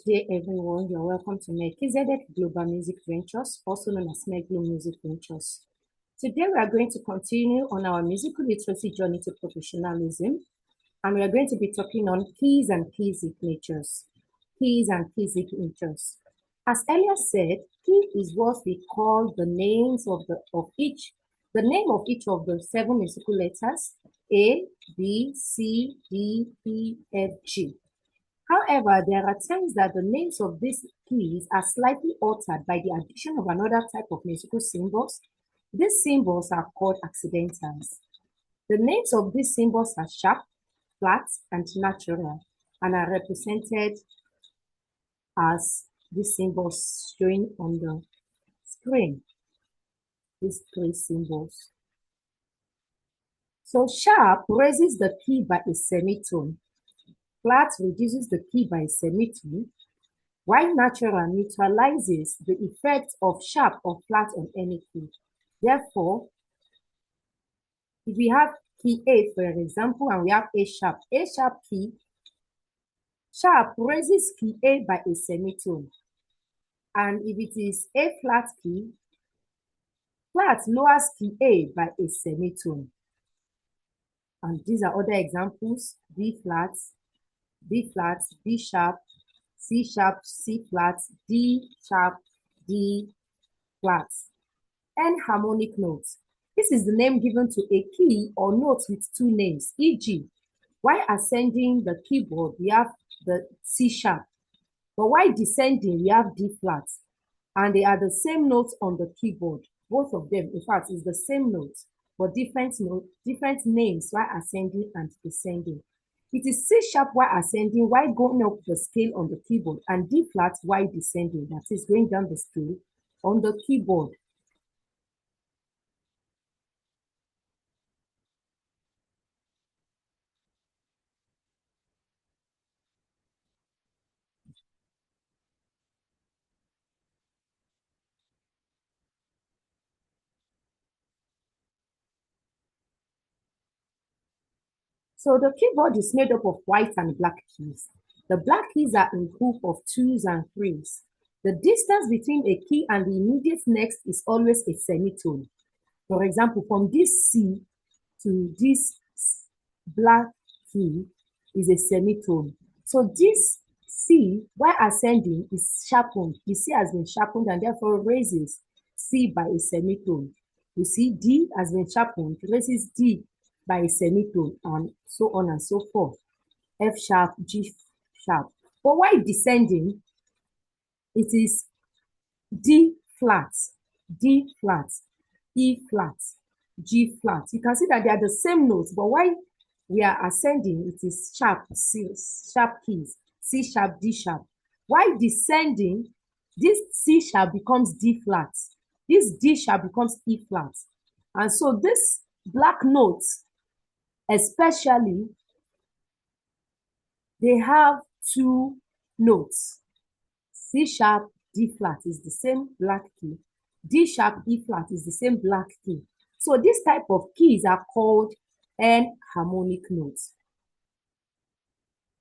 day, everyone. You're welcome to Melchizedek Global Music Ventures, also known as Meglo Music Ventures. Today, we are going to continue on our musical literacy journey to professionalism, and we are going to be talking on keys and key signatures. Keys and key signatures. As earlier said, key is what we call the names of each of the 7 musical letters A, B, C, D, E, F, G. However, there are times that the names of these keys are slightly altered by the addition of another type of musical symbols. These symbols are called accidentals. The names of these symbols are sharp, flat, and natural, and are represented as these symbols showing on the screen. These 3 symbols. So sharp raises the key by a semitone. Flat reduces the key by a semitone, while natural neutralizes the effect of sharp or flat on any key. Therefore, if we have key A, for example, and we have A sharp key, sharp raises key A by a semitone. And if it is A flat key, flat lowers key A by a semitone. And these are other examples: B flat, B flat, B sharp, C sharp, C flat, D sharp, D flat. Enharmonic notes. This is the name given to a key or note with 2 names, e.g., while ascending the keyboard, we have the C sharp, but while descending, we have D flat, and they are the same notes on the keyboard. Both of them, in fact, is the same note, but different names while ascending and descending. It is C sharp while ascending, while going up the scale on the keyboard, and D flat while descending, that is going down the scale on the keyboard. So the keyboard is made up of white and black keys. The black keys are in group of 2s and 3s. The distance between a key and the immediate next is always a semitone. For example, from this C to this black key is a semitone. So this C, while ascending, is sharpened. The C has been sharpened and therefore raises C by a semitone. You see, D has been sharpened, raises D by a semitone, and so on and so forth. F sharp, G sharp. But while descending, it is D flat, D flat, E flat, G flat. You can see that they are the same notes, but while we are ascending, it is sharp, sharp keys, C sharp, D sharp. While descending, this C sharp becomes D flat, this D sharp becomes E flat. And so this black notes, especially, they have 2 notes. C sharp, D flat is the same black key. D sharp, E flat is the same black key. So this type of keys are called enharmonic notes.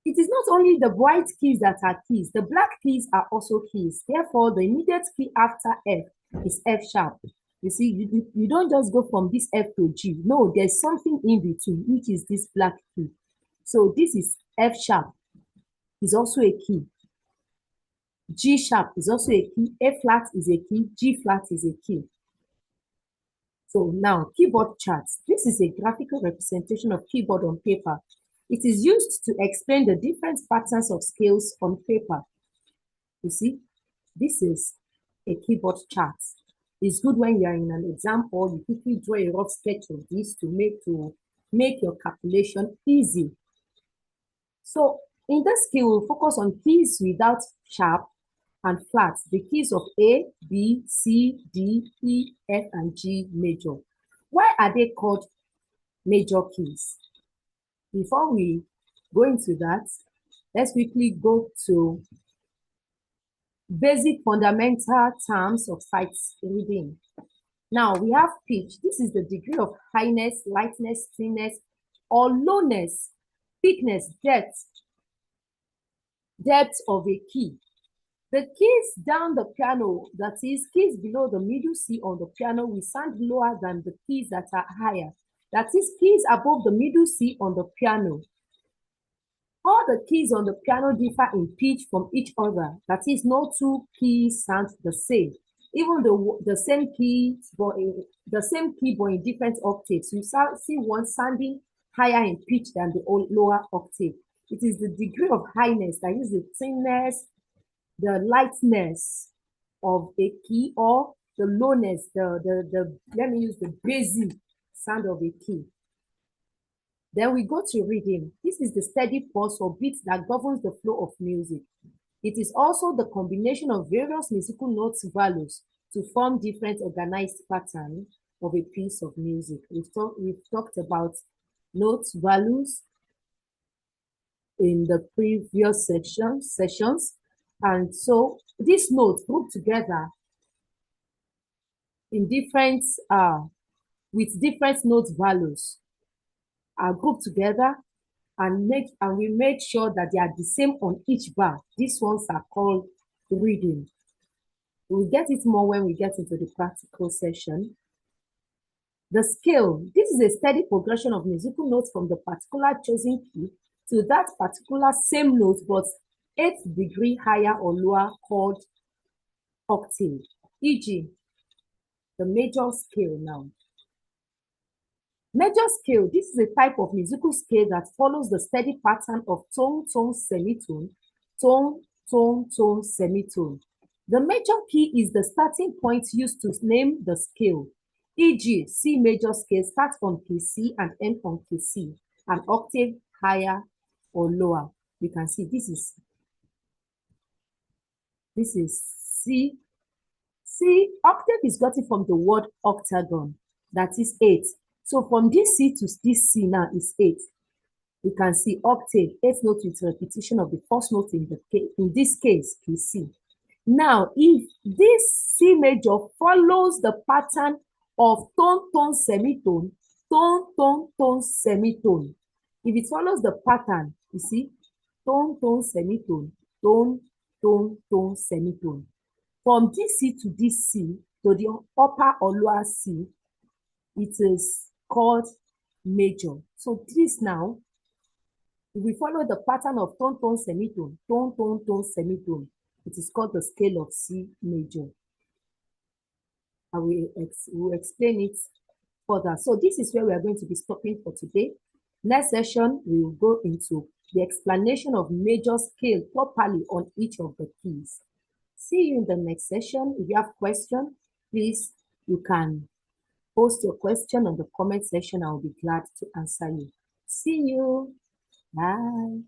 It is not only the white keys that are keys, the black keys are also keys. Therefore, the immediate key after F is F sharp. You see, you don't just go from this F to G. No, there's something in between, which is this black key. So this is F sharp, is also a key. G sharp is also a key. A flat is a key. G flat is a key. So now, keyboard charts. This is a graphical representation of keyboard on paper. It is used to explain the different patterns of scales on paper. You see, this is a keyboard chart. It's good when you are in an exam or you quickly draw a rough sketch of this to make your calculation easy. So in this skill, we'll focus on keys without sharp and flat, the keys of A, B, C, D, E, F, and G major. Why are they called major keys? Before we go into that, let's quickly go to basic fundamental terms of sight reading. Now we have pitch. This is the degree of highness, lightness, thinness, or lowness, thickness, depth of a key. The keys down the piano, that is, keys below the middle C on the piano, will sound lower than the keys that are higher. That is, keys above the middle C on the piano. All the keys on the piano differ in pitch from each other. That is, no two keys sound the same. Even the same key, but in different octaves. You see one sounding higher in pitch than the lower octave. It is the degree of highness, that is the thinness, the lightness of a key, or the lowness, let me use the basic sound of a key. Then we go to rhythm. This is the steady pulse or beat that governs the flow of music. It is also the combination of various musical notes values to form different organized patterns of a piece of music. We've talked about notes values in the previous sessions. And so these notes grouped together in different, with different note values are grouped together and we made sure that they are the same on each bar. These ones are called rhythm. We'll get it more when we get into the practical session. The scale. This is a steady progression of musical notes from the particular chosen key to that particular same note, but 8th degree higher or lower, called octave. E.g., the major scale now. Major scale, this is a type of musical scale that follows the steady pattern of tone, tone, semitone, tone, tone, tone, semitone. The major key is the starting point used to name the scale. E.g., C major scale starts on key C and ends on key C, an octave higher or lower. You can see this is C. C octave is gotten from the word octagon, that is 8. So from this C to this C now is 8. You can see octave, 8th note with repetition of the first note in this case, key C. Now, if this C major follows the pattern of tone, tone, semitone, tone, tone, tone, semitone. If it follows the pattern, you see, tone, tone, semitone, tone, tone, tone, semitone. From this C to this C, to the upper or lower C, it is called major. So this now, if we follow the pattern of tone, tone, semitone, tone, tone, tone, semitone, it is called the scale of C major. I will explain it further. So this is where we are going to be stopping for today. Next session, we will go into the explanation of major scale properly on each of the keys. See you in the next session. If you have questions, please, you can post your question on the comment section. I will be glad to answer you. See you. Bye.